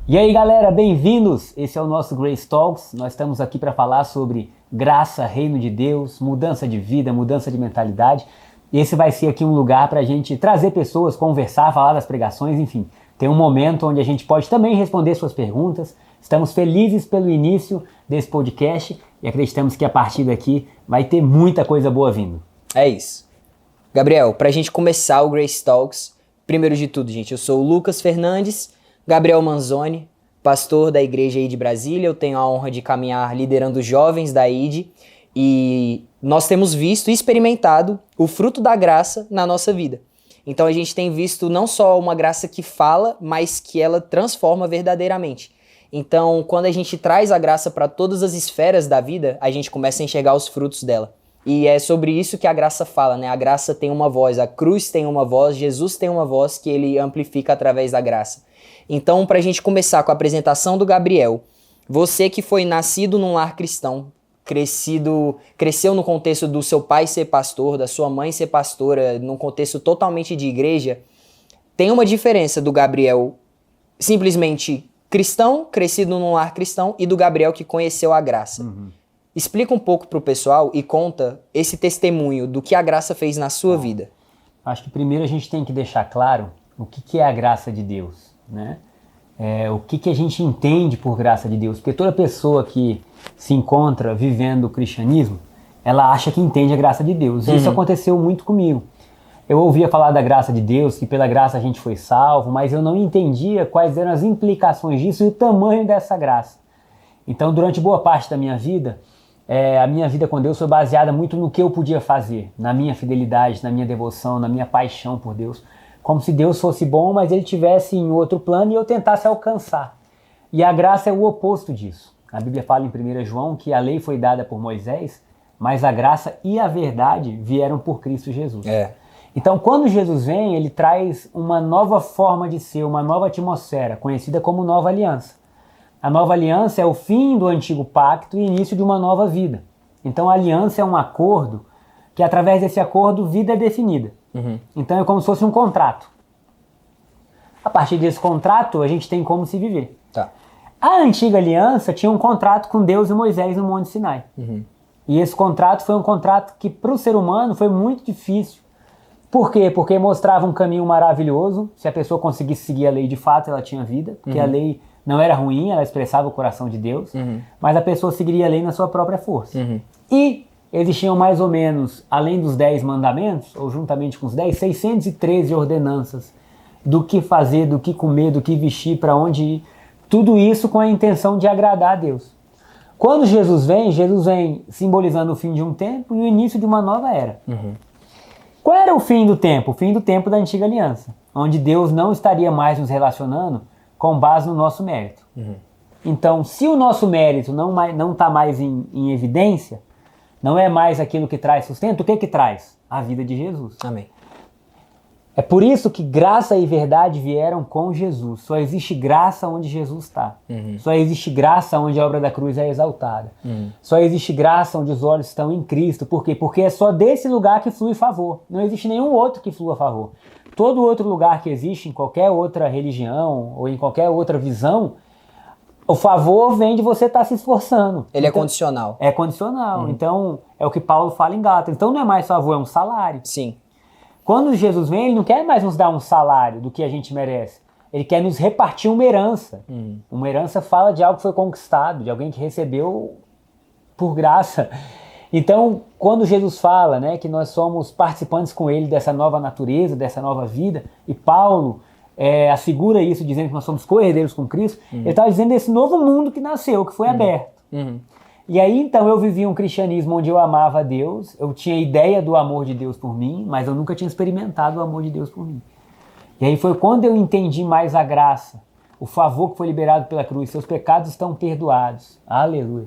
E aí galera, bem-vindos! Esse é o nosso Grace Talks. Nós estamos aqui para falar sobre graça, reino de Deus, mudança de vida, mudança de mentalidade. E esse vai ser aqui um lugar para a gente trazer pessoas, conversar, falar das pregações, enfim. Tem um momento onde a gente pode também responder suas perguntas. Estamos felizes pelo início desse podcast e acreditamos que a partir daqui vai ter muita coisa boa vindo. É isso. Gabriel, para a gente começar o Grace Talks, primeiro de tudo, gente, eu sou o Lucas Fernandes, Gabriel Manzoni, pastor da igreja aí de Brasília. Eu tenho a honra de caminhar liderando os jovens da ID e nós temos visto e experimentado o fruto da graça na nossa vida. Então a gente tem visto não só uma graça que fala, mas que ela transforma verdadeiramente. Então quando a gente traz a graça para todas as esferas da vida, a gente começa a enxergar os frutos dela. E é sobre isso que a graça fala, né? A graça tem uma voz, a cruz tem uma voz, Jesus tem uma voz que ele amplifica através da graça. Então, para a gente começar com a apresentação do Gabriel, você que foi nascido num lar cristão, cresceu no contexto do seu pai ser pastor, da sua mãe ser pastora, num contexto totalmente de igreja, tem uma diferença do Gabriel simplesmente cristão, crescido num lar cristão, e do Gabriel que conheceu a graça. Explica um pouco pro pessoal e conta esse testemunho do que a graça fez na sua vida. Acho que primeiro a gente tem que deixar claro o que é a graça de Deus, né? O que a gente entende por graça de Deus, porque toda pessoa que se encontra vivendo o cristianismo, ela acha que entende a graça de Deus. Isso aconteceu muito comigo. Eu ouvia falar da graça de Deus, que pela graça a gente foi salvo, mas eu não entendia quais eram as implicações disso e o tamanho dessa graça. Então, durante boa parte da minha vida, a minha vida com Deus foi baseada muito no que eu podia fazer, na minha fidelidade, na minha devoção, na minha paixão por Deus. Como se Deus fosse bom, mas ele estivesse em outro plano e eu tentasse alcançar. E a graça é o oposto disso. A Bíblia fala em 1 João que a lei foi dada por Moisés, mas a graça e a verdade vieram por Cristo Jesus. Então, quando Jesus vem, ele traz uma nova forma de ser, uma nova atmosfera, conhecida como Nova Aliança. A Nova Aliança é o fim do antigo pacto e início de uma nova vida. Então, a aliança é um acordo que, através desse acordo, vida é definida. Então é como se fosse um contrato. A partir desse contrato, a gente tem como se viver. A antiga aliança tinha um contrato com Deus e Moisés no Monte Sinai. E esse contrato foi um contrato que para o ser humano foi muito difícil. Por quê? Porque mostrava um caminho maravilhoso. Se a pessoa conseguisse seguir a lei de fato, ela tinha vida. Porque a lei não era ruim, ela expressava o coração de Deus. Mas a pessoa seguiria a lei na sua própria força. E existiam mais ou menos, além dos 10 mandamentos, ou juntamente com os 10, 613 ordenanças do que fazer, do que comer, do que vestir, para onde ir. Tudo isso com a intenção de agradar a Deus. Quando Jesus vem simbolizando o fim de um tempo e o início de uma nova era. Qual era o fim do tempo? O fim do tempo da antiga aliança, onde Deus não estaria mais nos relacionando com base no nosso mérito. Então, se o nosso mérito não está mais em evidência, não é mais aquilo que traz sustento, o que traz? A vida de Jesus. Amém. É por isso que graça e verdade vieram com Jesus. Só existe graça onde Jesus está. Só existe graça onde a obra da cruz é exaltada. Só existe graça onde os olhos estão em Cristo. Por quê? Porque é só desse lugar que flui favor. Não existe nenhum outro que flua favor. Todo outro lugar que existe em qualquer outra religião ou em qualquer outra visão, o favor vem de você estar se esforçando. Ele é condicional. É condicional. Então, é o que Paulo fala em Gálatas. Então não é mais favor, é um salário. Sim. Quando Jesus vem, ele não quer mais nos dar um salário do que a gente merece. Ele quer nos repartir uma herança. Uma herança fala de algo que foi conquistado, de alguém que recebeu por graça. Então, quando Jesus fala, né, que nós somos participantes com ele dessa nova natureza, dessa nova vida, e Paulo assegura isso dizendo que nós somos co-herdeiros com Cristo, ele está dizendo desse novo mundo que nasceu, que foi aberto. E aí então eu vivi um cristianismo onde eu amava a Deus, eu tinha ideia do amor de Deus por mim, mas eu nunca tinha experimentado o amor de Deus por mim. E aí foi quando eu entendi mais a graça, o favor que foi liberado pela cruz, seus pecados estão perdoados. Aleluia.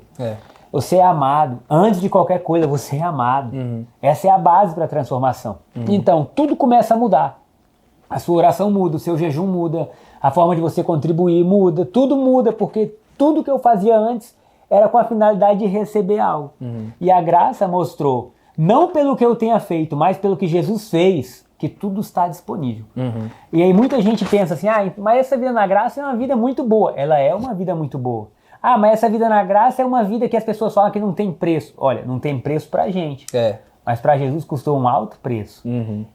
Você é amado, antes de qualquer coisa você é amado. Essa é a base para a transformação. Então tudo começa a mudar. A sua oração muda, o seu jejum muda, a forma de você contribuir muda, tudo muda, porque tudo que eu fazia antes era com a finalidade de receber algo. E a graça mostrou, não pelo que eu tenha feito, mas pelo que Jesus fez, que tudo está disponível. E aí muita gente pensa assim, mas essa vida na graça é uma vida muito boa. Ela é uma vida muito boa. Mas essa vida na graça é uma vida que as pessoas falam que não tem preço. Olha, não tem preço pra gente. Mas para Jesus custou um alto preço.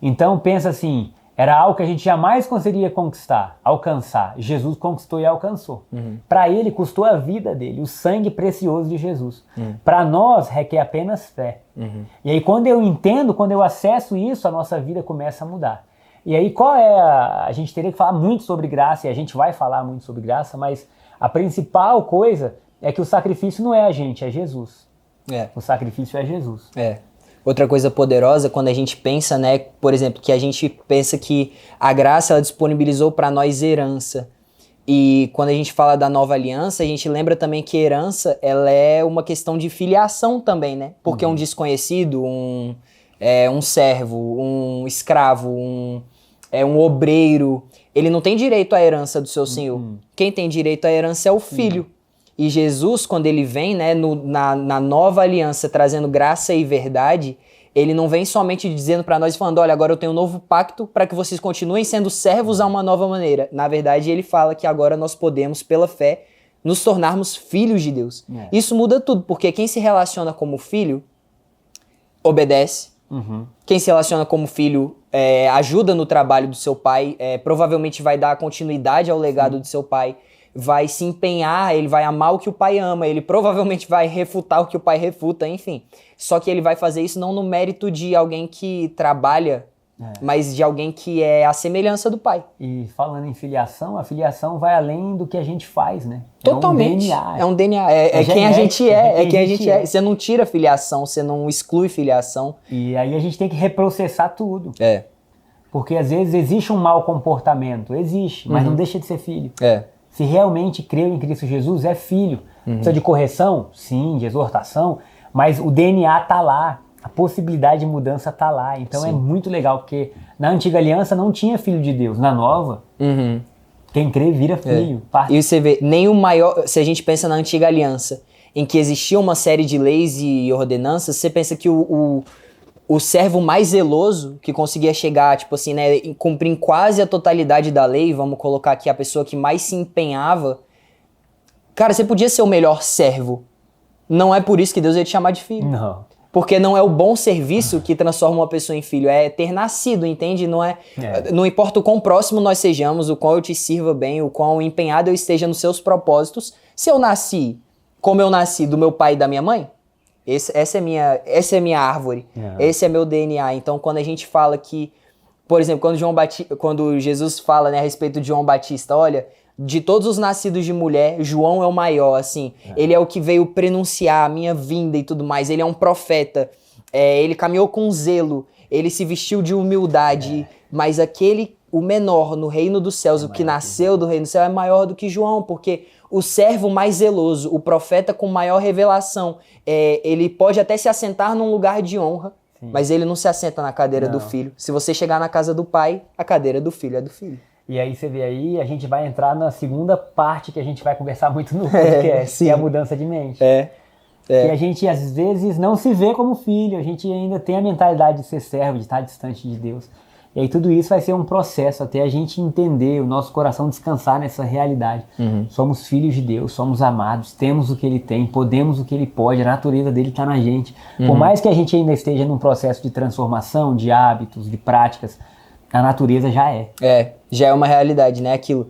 Então pensa assim, era algo que a gente jamais conseguiria conquistar, alcançar. Jesus conquistou e alcançou. Para ele custou a vida dele, o sangue precioso de Jesus. Para nós requer apenas fé. E aí quando eu entendo, quando eu acesso isso, a nossa vida começa a mudar. E aí qual é a gente teria que falar muito sobre graça, e a gente vai falar muito sobre graça, mas a principal coisa é que o sacrifício não é a gente, é Jesus. O sacrifício é Jesus. Outra coisa poderosa, quando a gente pensa, né, por exemplo, que a gente pensa que a graça ela disponibilizou para nós herança. E quando a gente fala da nova aliança, a gente lembra também que herança ela é uma questão de filiação também, né? Porque um desconhecido, um servo, um escravo, um obreiro, ele não tem direito à herança do seu senhor. Quem tem direito à herança é o filho. E Jesus, quando ele vem, né, na nova aliança, trazendo graça e verdade, ele não vem somente dizendo para nós, falando, olha, agora eu tenho um novo pacto para que vocês continuem sendo servos a uma nova maneira. Na verdade, ele fala que agora nós podemos, pela fé, nos tornarmos filhos de Deus. Isso muda tudo, porque quem se relaciona como filho, obedece. Quem se relaciona como filho ajuda no trabalho do seu pai, provavelmente vai dar continuidade ao legado do seu pai, vai se empenhar, ele vai amar o que o pai ama, ele provavelmente vai refutar o que o pai refuta, enfim. Só que ele vai fazer isso não no mérito de alguém que trabalha, mas de alguém que é a semelhança do pai. E falando em filiação, a filiação vai além do que a gente faz, né? Totalmente. É um DNA. É quem a gente é. É quem a gente é. Você não tira filiação, você não exclui filiação. E aí a gente tem que reprocessar tudo. Porque às vezes existe um mau comportamento. Existe, mas não deixa de ser filho. Se realmente creu em Cristo Jesus, é filho. Precisa de correção? Sim, de exortação. Mas o DNA tá lá. A possibilidade de mudança tá lá. Então é muito legal, porque na antiga aliança não tinha filho de Deus. Na nova, quem crê vira filho. E você vê, nem o maior... Se a gente pensa na antiga aliança, em que existia uma série de leis e ordenanças, você pensa que o servo mais zeloso, que conseguia chegar, tipo assim, né, cumprir quase a totalidade da lei, vamos colocar aqui a pessoa que mais se empenhava, cara, você podia ser o melhor servo. Não é por isso que Deus ia te chamar de filho. Não. Porque não é o bom serviço que transforma uma pessoa em filho, é ter nascido, entende? Não importa o quão próximo nós sejamos, o quão eu te sirva bem, o quão empenhado eu esteja nos seus propósitos, se eu nasci como eu nasci do meu pai e da minha mãe, essa é minha árvore, esse é meu DNA. Então, quando a gente fala que, por exemplo, quando Jesus fala, né, a respeito de João Batista, olha, de todos os nascidos de mulher, João é o maior, assim, ele é o que veio prenunciar a minha vinda e tudo mais, ele é um profeta, ele caminhou com zelo, ele se vestiu de humildade, mas o menor no reino dos céus, o que nasceu do reino do céu é maior do que João, porque o servo mais zeloso, o profeta com maior revelação, ele pode até se assentar num lugar de honra, mas ele não se assenta na cadeira do filho. Se você chegar na casa do pai, a cadeira do filho é do filho. E aí você vê aí, a gente vai entrar na segunda parte que a gente vai conversar muito no podcast, que é a mudança de mente. Que a gente às vezes não se vê como filho, a gente ainda tem a mentalidade de ser servo, de estar distante de Deus. E aí tudo isso vai ser um processo até a gente entender, o nosso coração descansar nessa realidade. Somos filhos de Deus, somos amados, temos o que Ele tem, podemos o que Ele pode, a natureza dele está na gente. Por mais que a gente ainda esteja num processo de transformação, de hábitos, de práticas, a natureza já é. Já é uma realidade, né? Aquilo.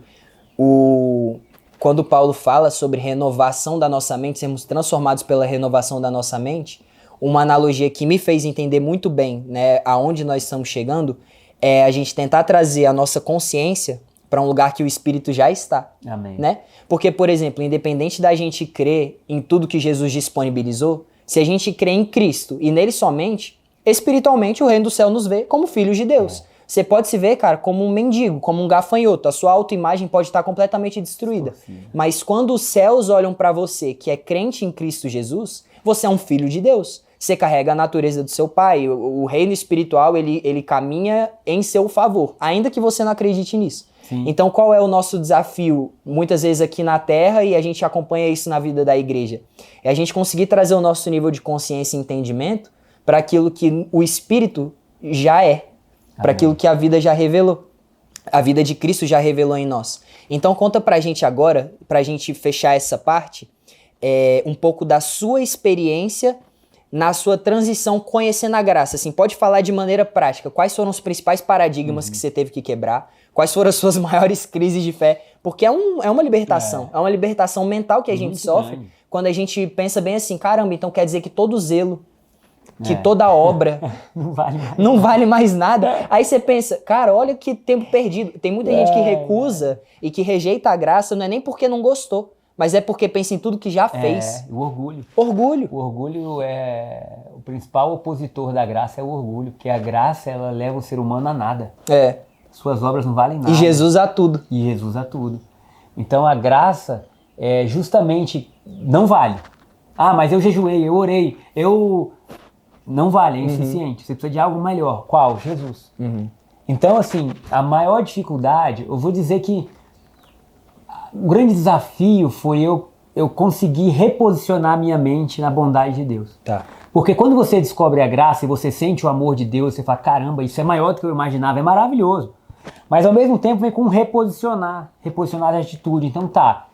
Quando Paulo fala sobre renovação da nossa mente, sermos transformados pela renovação da nossa mente, uma analogia que me fez entender muito bem, né, aonde nós estamos chegando, é a gente tentar trazer a nossa consciência para um lugar que o Espírito já está. Amém. Né? Porque, por exemplo, independente da gente crer em tudo que Jesus disponibilizou, se a gente crê em Cristo e nele somente, espiritualmente o reino do céu nos vê como filhos de Deus. Você pode se ver, cara, como um mendigo, como um gafanhoto. A sua autoimagem pode estar completamente destruída. Mas quando os céus olham para você, que é crente em Cristo Jesus, você é um filho de Deus. Você carrega a natureza do seu pai. O reino espiritual, ele caminha em seu favor, ainda que você não acredite nisso. Então, qual é o nosso desafio, muitas vezes aqui na Terra, e a gente acompanha isso na vida da igreja? É a gente conseguir trazer o nosso nível de consciência e entendimento para aquilo que o Espírito já é. para aquilo que a vida já revelou. A vida de Cristo já revelou em nós. Então conta pra gente agora, pra gente fechar essa parte, um pouco da sua experiência na sua transição conhecendo a graça. Assim, pode falar de maneira prática. Quais foram os principais paradigmas que você teve que quebrar? Quais foram as suas maiores crises de fé? Porque é uma libertação. É uma libertação mental que a gente sofre quando a gente pensa bem assim, caramba, então quer dizer que todo zelo, que toda obra não vale mais nada. Aí você pensa, cara, olha que tempo perdido. Tem muita gente que recusa e que rejeita a graça, não é nem porque não gostou, mas é porque pensa em tudo que já fez. O orgulho. Orgulho. O orgulho é... O principal opositor da graça é o orgulho, porque a graça, ela leva o ser humano a nada. Suas obras não valem nada. E Jesus a tudo. E Jesus a tudo. Então a graça é justamente não vale. Ah, mas eu jejuei, eu orei, não vale, é insuficiente. Você precisa de algo melhor. Qual? Jesus. Então, assim, a maior dificuldade, eu vou dizer que o grande desafio foi eu conseguir reposicionar minha mente na bondade de Deus. Tá. Porque quando você descobre a graça e você sente o amor de Deus, você fala, caramba, isso é maior do que eu imaginava, é maravilhoso. Mas ao mesmo tempo vem com reposicionar a atitude. Então tá,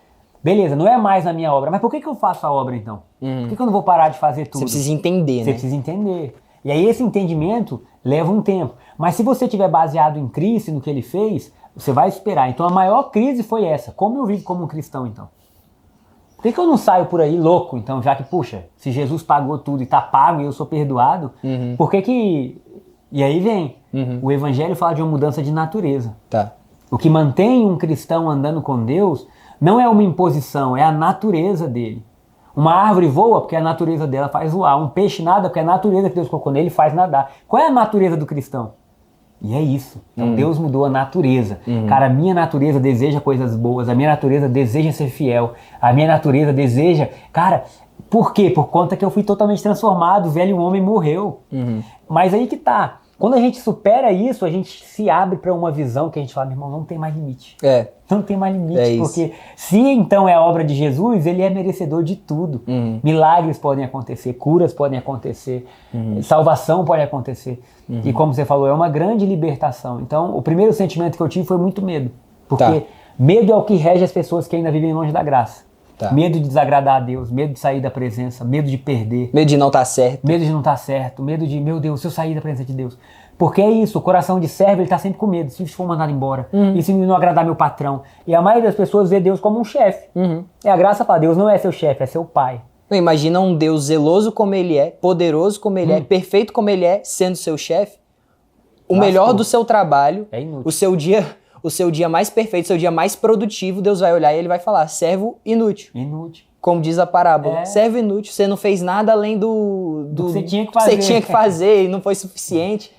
beleza, não é mais na minha obra, mas por que eu faço a obra então? Por que eu não vou parar de fazer tudo? Você precisa entender, Você precisa entender. E aí esse entendimento leva um tempo. Mas se você estiver baseado em Cristo e no que Ele fez, você vai esperar. Então a maior crise foi essa. Como eu vivo como um cristão então? Por que eu não saio por aí louco então, já que, puxa, se Jesus pagou tudo e tá pago e eu sou perdoado, por que... E aí vem, o Evangelho fala de uma mudança de natureza. Tá. O que mantém um cristão andando com Deus não é uma imposição, é a natureza dele. Uma árvore voa porque a natureza dela faz voar. Um peixe nada porque a natureza que Deus colocou nele faz nadar. Qual é a natureza do cristão? E é isso. Então Deus mudou a natureza. Cara, a minha natureza deseja coisas boas, a minha natureza deseja ser fiel, a minha natureza deseja... Cara, por quê? Por conta que eu fui totalmente transformado, o velho homem morreu. Mas aí que tá. Quando a gente supera isso, a gente se abre para uma visão que a gente fala, meu irmão, não tem mais limite. Não tem mais limite, porque se então é a obra de Jesus, ele é merecedor de tudo. Milagres podem acontecer, curas podem acontecer, salvação pode acontecer. E como você falou, é uma grande libertação. Então, o primeiro sentimento que eu tive foi muito medo. Porque medo é o que rege as pessoas que ainda vivem longe da graça. Medo de desagradar a Deus, medo de sair da presença, medo de perder. Medo de não estar certo. Medo de não estar certo, medo de, meu Deus, se eu sair da presença de Deus. Porque é isso, o coração de servo, ele está sempre com medo. Se for mandado embora, e se não agradar meu patrão. E a maioria das pessoas vê Deus como um chefe. É a graça para Deus, não é seu chefe, é seu pai. Imagina um Deus zeloso como ele é, poderoso como ele é, perfeito como ele é, sendo seu chefe. O melhor do seu trabalho, é inútil. O seu dia mais perfeito, o seu dia mais produtivo, Deus vai olhar e ele vai falar, servo inútil. Inútil. Como diz a parábola, servo inútil, você não fez nada além do que você tinha que fazer. fazer. Você tinha que fazer e não foi suficiente.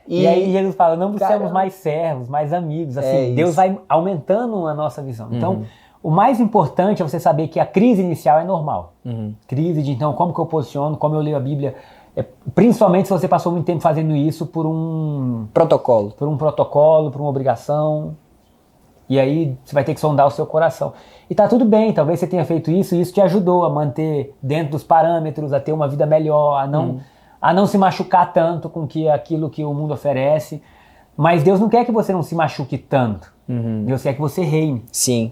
E aí Jesus fala, não buscamos mais servos, mais amigos. Assim, Deus vai aumentando a nossa visão. Então, o mais importante é você saber que a crise inicial é normal. Crise de, então, como que eu posiciono, como eu leio a Bíblia. Principalmente se você passou muito tempo fazendo isso por um protocolo, por uma obrigação, e aí você vai ter que sondar o seu coração. E tá tudo bem, talvez você tenha feito isso e isso te ajudou a manter dentro dos parâmetros, a ter uma vida melhor, a não se machucar tanto com aquilo que o mundo oferece. Mas Deus não quer que você não se machuque tanto. Deus quer que você reine. Sim.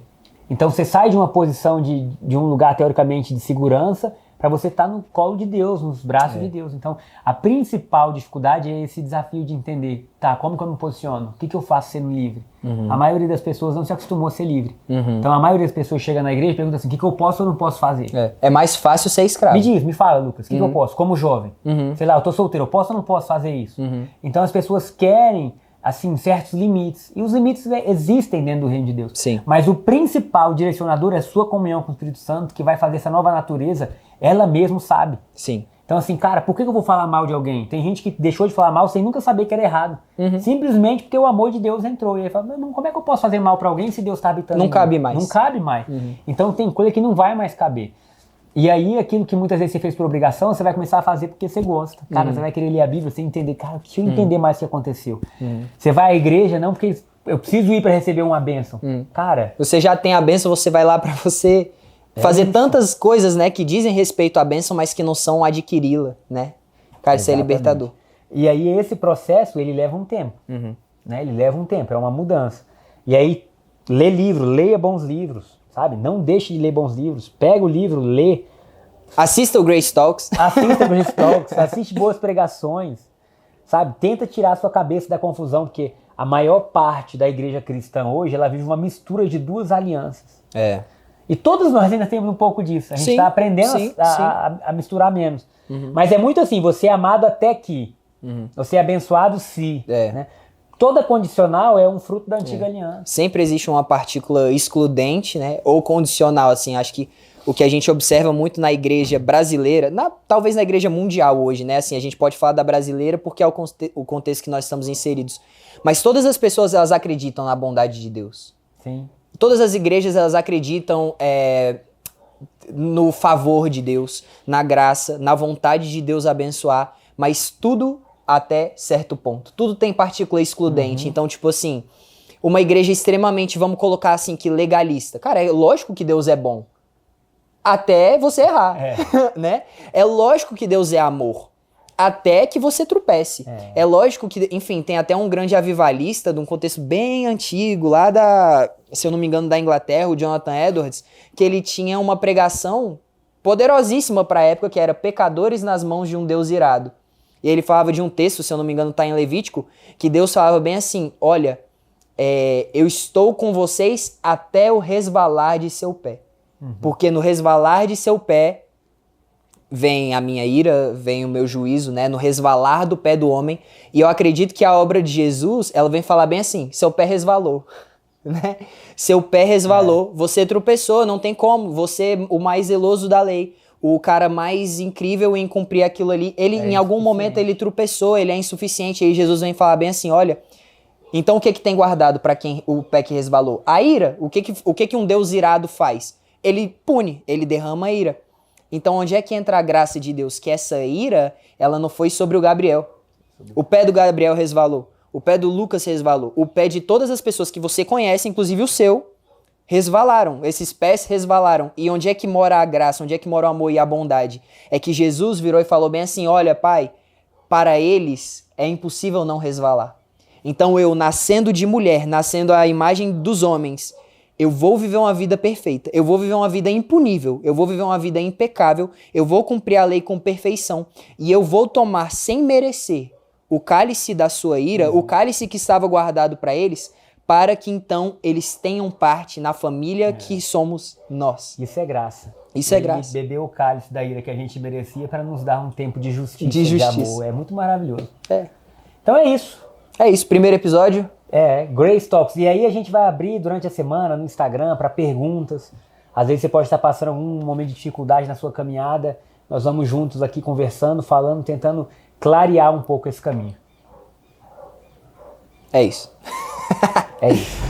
Então você sai de uma posição de um lugar teoricamente de segurança para você estar no colo de Deus, nos braços de Deus. Então, a principal dificuldade é esse desafio de entender, tá, como que eu me posiciono? O que eu faço sendo livre? A maioria das pessoas não se acostumou a ser livre. Então, a maioria das pessoas chega na igreja e pergunta assim, o que eu posso ou não posso fazer? É mais fácil ser escravo. Me fala, Lucas, o que eu posso? Como jovem, sei lá, eu tô solteiro, eu posso ou não posso fazer isso? Então, as pessoas querem, assim, certos limites. E os limites existem dentro do reino de Deus. Sim. Mas o principal direcionador é a sua comunhão com o Espírito Santo, que vai fazer essa nova natureza, ela mesmo sabe. Sim. Então assim, cara, por que eu vou falar mal de alguém? Tem gente que deixou de falar mal sem nunca saber que era errado. Simplesmente porque o amor de Deus entrou. E ele fala, mas como é que eu posso fazer mal pra alguém se Deus está habitando? Não cabe mais. Não cabe mais. Então tem coisa que não vai mais caber. E aí, aquilo que muitas vezes você fez por obrigação, você vai começar a fazer porque você gosta. Cara, você vai querer ler a Bíblia, você entender, cara, deixa eu entender mais o que aconteceu. Você vai à igreja não porque eu preciso ir para receber uma bênção. Cara... Você já tem a bênção, você vai lá para você fazer tantas coisas, né, que dizem respeito à bênção, mas que não são adquiri-la, né? Cara, isso é libertador. E aí esse processo, ele leva um tempo. Né? Ele leva um tempo, é uma mudança. E aí, lê livro, leia bons livros, sabe? Não deixe de ler bons livros. Pega o livro, lê. Assista o Grace Talks. Assista o Grace Talks, assiste boas pregações, sabe? Tenta tirar a sua cabeça da confusão, porque a maior parte da igreja cristã hoje, ela vive uma mistura de duas alianças. E todos nós ainda temos um pouco disso. A gente está aprendendo a misturar menos. Mas é muito assim, você é amado até que. Você é abençoado se. Né? Toda condicional é um fruto da antiga aliança. Sempre existe uma partícula excludente, né? Ou condicional, assim. Acho que o que a gente observa muito na igreja brasileira, talvez na igreja mundial hoje, né? Assim, a gente pode falar da brasileira porque é o contexto que nós estamos inseridos. Mas todas as pessoas, elas acreditam na bondade de Deus. Sim. Todas as igrejas, elas acreditam no favor de Deus, na graça, na vontade de Deus abençoar, mas tudo até certo ponto. Tudo tem partícula excludente. Então, tipo assim, uma igreja extremamente, vamos colocar assim, que legalista. Cara, é lógico que Deus é bom. Até você errar, né? É lógico que Deus é amor. Até que você tropece. É lógico que, enfim, tem até um grande avivalista de um contexto bem antigo, lá se eu não me engano, da Inglaterra, o Jonathan Edwards, que ele tinha uma pregação poderosíssima para a época, que era pecadores nas mãos de um Deus irado. E ele falava de um texto, se eu não me engano, está em Levítico, que Deus falava bem assim, olha, eu estou com vocês até o resvalar de seu pé. Porque no resvalar de seu pé vem a minha ira, vem o meu juízo, né? No resvalar do pé do homem. E eu acredito que a obra de Jesus, ela vem falar bem assim, seu pé resvalou. Né? Seu pé resvalou, você tropeçou, não tem como, você o mais zeloso da lei. O cara mais incrível em cumprir aquilo ali, ele em algum momento ele tropeçou, ele é insuficiente. Aí Jesus vem falar bem assim, olha, então o que tem guardado para quem o pé que resvalou? A ira. O que um Deus irado faz? Ele pune, ele derrama ira. Então onde é que entra a graça de Deus? Que essa ira, ela não foi sobre o Gabriel. O pé do Gabriel resvalou, o pé do Lucas resvalou, o pé de todas as pessoas que você conhece, inclusive o seu, resvalaram, esses pés resvalaram. E onde é que mora a graça, onde é que mora o amor e a bondade? É que Jesus virou e falou bem assim, olha, Pai, para eles é impossível não resvalar. Então eu, nascendo de mulher, nascendo à imagem dos homens, eu vou viver uma vida perfeita, eu vou viver uma vida impunível, eu vou viver uma vida impecável, eu vou cumprir a lei com perfeição e eu vou tomar sem merecer o cálice da sua ira, o cálice que estava guardado para eles, para que então eles tenham parte na família que somos nós. Isso é graça. Isso é graça. Ele bebeu o cálice da ira que a gente merecia para nos dar um tempo de justiça, de amor. É muito maravilhoso. Então é isso. É isso, primeiro episódio. Grace Talks. E aí a gente vai abrir durante a semana no Instagram para perguntas. Às vezes você pode estar passando algum momento de dificuldade na sua caminhada. Nós vamos juntos aqui conversando, falando, tentando clarear um pouco esse caminho. É isso. É isso.